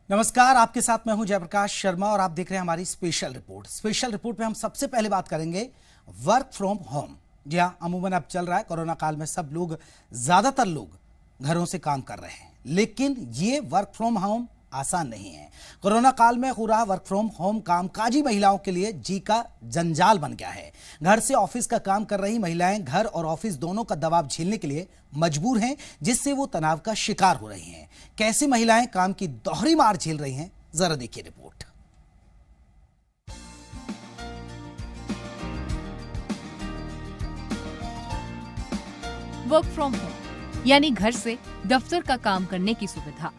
नमस्कार, आपके साथ मैं हूं जयप्रकाश शर्मा और आप देख रहे हैं हमारी स्पेशल रिपोर्ट में हम सबसे पहले बात करेंगे वर्क फ्रॉम होम। जी हाँ, अमूमन अब चल रहा है, कोरोना काल में सब लोग, ज्यादातर लोग घरों से काम कर रहे हैं, लेकिन ये वर्क फ्रॉम होम आसान नहीं है। कोरोना काल में हो रहा वर्क फ्रॉम होम कामकाजी महिलाओं के लिए जी का जंजाल बन गया है। घर से ऑफिस का काम कर रही महिलाएं घर और ऑफिस दोनों का दबाव झेलने के लिए मजबूर हैं, जिससे वो तनाव का शिकार हो रही हैं। कैसे महिलाएं काम की दोहरी मार झेल रही हैं, जरा देखिए रिपोर्ट। वर्क फ्रॉम होम यानी घर से दफ्तर का काम करने की सुविधा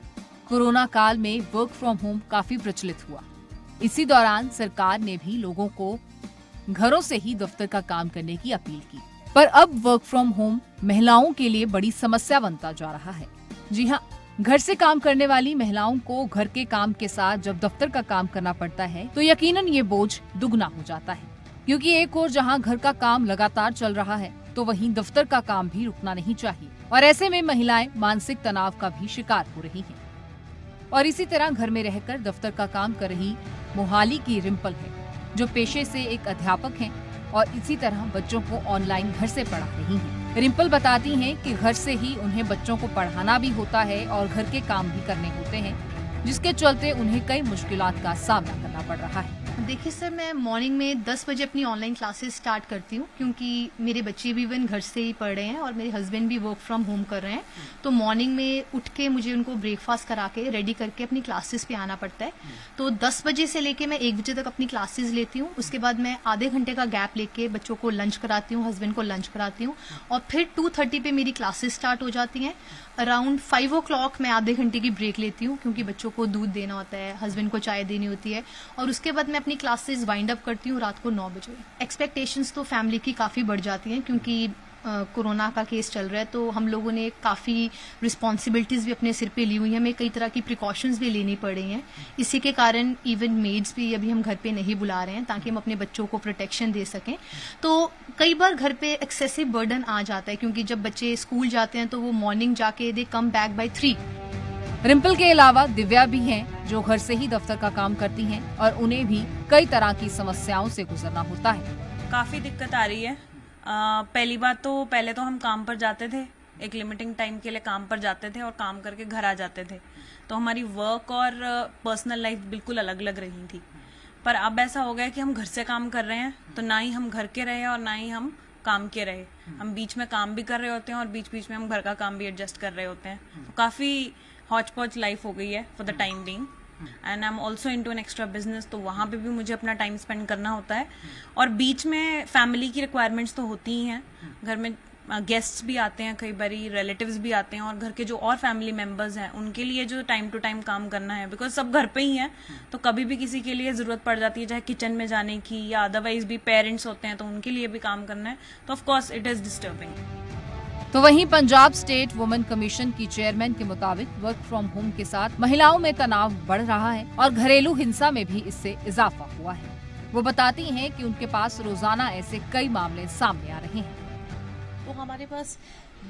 कोरोना काल में वर्क फ्रॉम होम काफी प्रचलित हुआ। इसी दौरान सरकार ने भी लोगों को घरों से ही दफ्तर का काम करने की अपील की, पर अब वर्क फ्रॉम होम महिलाओं के लिए बड़ी समस्या बनता जा रहा है। जी हाँ, घर से काम करने वाली महिलाओं को घर के काम के साथ जब दफ्तर का काम करना पड़ता है तो यकीनन ये बोझ दुगना हो जाता है, क्योंकि एक ओर जहाँ घर का काम लगातार चल रहा है तो वहीं दफ्तर का काम भी रुकना नहीं चाहिए, और ऐसे में महिलाएं मानसिक तनाव का भी शिकार हो रही हैं। और इसी तरह घर में रहकर दफ्तर का काम कर रही मोहाली की रिम्पल है, जो पेशे से एक अध्यापक हैं और इसी तरह बच्चों को ऑनलाइन घर से पढ़ा रही हैं। रिम्पल बताती हैं कि घर से ही उन्हें बच्चों को पढ़ाना भी होता है और घर के काम भी करने होते हैं, जिसके चलते उन्हें कई मुश्किलात का सामना करना पड़ रहा है। देखिए सर, मैं मॉर्निंग में 10 बजे अपनी ऑनलाइन क्लासेस स्टार्ट करती हूँ, क्योंकि मेरे बच्चे भी इवन घर से ही पढ़ रहे हैं और मेरे हस्बैंड भी वर्क फ्रॉम होम कर रहे हैं। तो मॉर्निंग में उठ के मुझे उनको ब्रेकफास्ट करा के रेडी करके अपनी क्लासेस पे आना पड़ता है। तो 10 बजे से लेके मैं 1 बजे तक अपनी क्लासेस लेती हूँ। उसके बाद मैं आधे घंटे का गैप लेके बच्चों को लंच कराती हूँ, हस्बैंड को लंच कराती हूँ, और फिर 2:30 पे मेरी क्लासेस स्टार्ट हो जाती हैं। अराउंड 5 o'clock मैं आधे घंटे की ब्रेक लेती हूँ, क्योंकि बच्चों को दूध देना होता है, हस्बैंड को चाय देनी होती है, और उसके बाद मैं अपनी क्लासेस वाइंड अप करती हूँ रात को 9 बजे। एक्सपेक्टेशंस तो फैमिली की काफ़ी बढ़ जाती हैं, क्योंकि कोरोना का केस चल रहा है, तो हम लोगों ने काफ़ी रिस्पॉन्सिबिलिटीज़ भी अपने सिर पे ली हुई हैं, हमें कई तरह की प्रिकॉशंस भी लेनी पड़ रही हैं। इसी के कारण इवन मेड्स भी अभी हम घर पे नहीं बुला रहे हैं, ताकि हम अपने बच्चों को प्रोटेक्शन दे सकें। तो कई बार घर पे एक्सेसिव बर्डन आ जाता है, क्योंकि जब बच्चे स्कूल जाते हैं तो वो मॉर्निंग जाके दे कम बैक बाय 3। रिम्पल के अलावा दिव्या भी हैं, जो घर से ही दफ्तर का काम करती हैं और उन्हें भी कई तरह की समस्याओं से गुजरना होता है। काफ़ी दिक्कत आ रही है। पहली बात तो पहले तो हम काम पर जाते थे, एक लिमिटिंग टाइम के लिए काम पर जाते थे और काम करके घर आ जाते थे, तो हमारी वर्क और पर्सनल लाइफ बिल्कुल अलग अलग रही थी। पर अब ऐसा हो गया कि हम घर से काम कर रहे हैं, तो ना ही हम घर के रहे और ना ही हम काम के रहे, हम बीच में काम भी कर रहे होते हैं और बीच बीच में हम घर का काम भी एडजस्ट कर रहे होते हैं। तो काफ़ी हॉच पॉच लाइफ हो गई है for the time being. And I am also into an extra business, तो वहाँ पे भी मुझे अपना टाइम स्पेंड करना होता है, और बीच में फैमिली की रिक्वायरमेंट्स तो होती ही हैं। घर में गेस्ट्स भी आते हैं, कई बारी रिलेटिव्स भी आते हैं, और घर के जो और फैमिली मेंबर्स हैं उनके लिए जो टाइम टू टाइम काम करना है, बिकॉज सब घर पे ही हैं, तो कभी भी किसी के लिए ज़रूरत पड़ जाती है, चाहे किचन में जाने की या अदरवाइज भी पेरेंट्स होते हैं तो उनके लिए भी काम करना है, तो of course it is disturbing. तो वहीं पंजाब स्टेट वुमेन कमीशन की चेयरमैन के मुताबिक वर्क फ्रॉम होम के साथ महिलाओं में तनाव बढ़ रहा है और घरेलू हिंसा में भी इससे इजाफा हुआ है। वो बताती हैं कि उनके पास रोजाना ऐसे कई मामले सामने आ रहे हैं। तो हमारे पास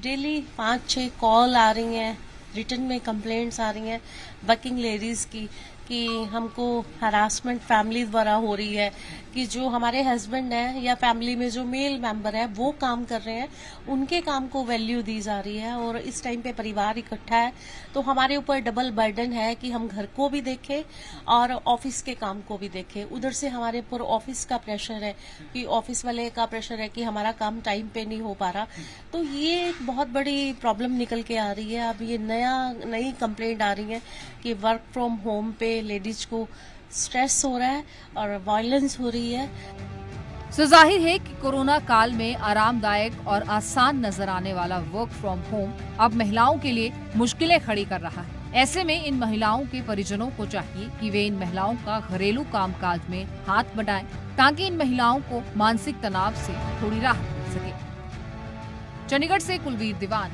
डेली 5-6 कॉल आ रही हैं, रिटर्न में कंप्लेंट्स आ रही हैं वर्किंग लेडीज की, कि हमको हरासमेंट फैमिली द्वारा हो रही है, कि जो हमारे हस्बैंड हैं या फैमिली में जो मेल मेंबर है वो काम कर रहे हैं, उनके काम को वैल्यू दी जा रही है, और इस टाइम पे परिवार इकट्ठा है तो हमारे ऊपर डबल बर्डन है कि हम घर को भी देखें और ऑफिस के काम को भी देखें। उधर से हमारे ऊपर ऑफिस का प्रेशर है, कि ऑफिस वाले का प्रेशर है कि हमारा काम टाइम पे नहीं हो पा रहा। तो ये एक बहुत बड़ी प्रॉब्लम निकल के आ रही है। अब ये नई कंप्लेंट आ रही है कि वर्क फ्रॉम होम पे लेडीज को स्ट्रेस हो रहा है और वायलेंस हो रही है। सो जाहिर है कि कोरोना काल में आरामदायक और आसान नजर आने वाला वर्क फ्रॉम होम अब महिलाओं के लिए मुश्किलें खड़ी कर रहा है। ऐसे में इन महिलाओं के परिजनों को चाहिए कि वे इन महिलाओं का घरेलू कामकाज में हाथ बटाएं, ताकि इन महिलाओं को मानसिक तनाव से थोड़ी राहत मिल सके। चंडीगढ़ से कुलवीर दीवान,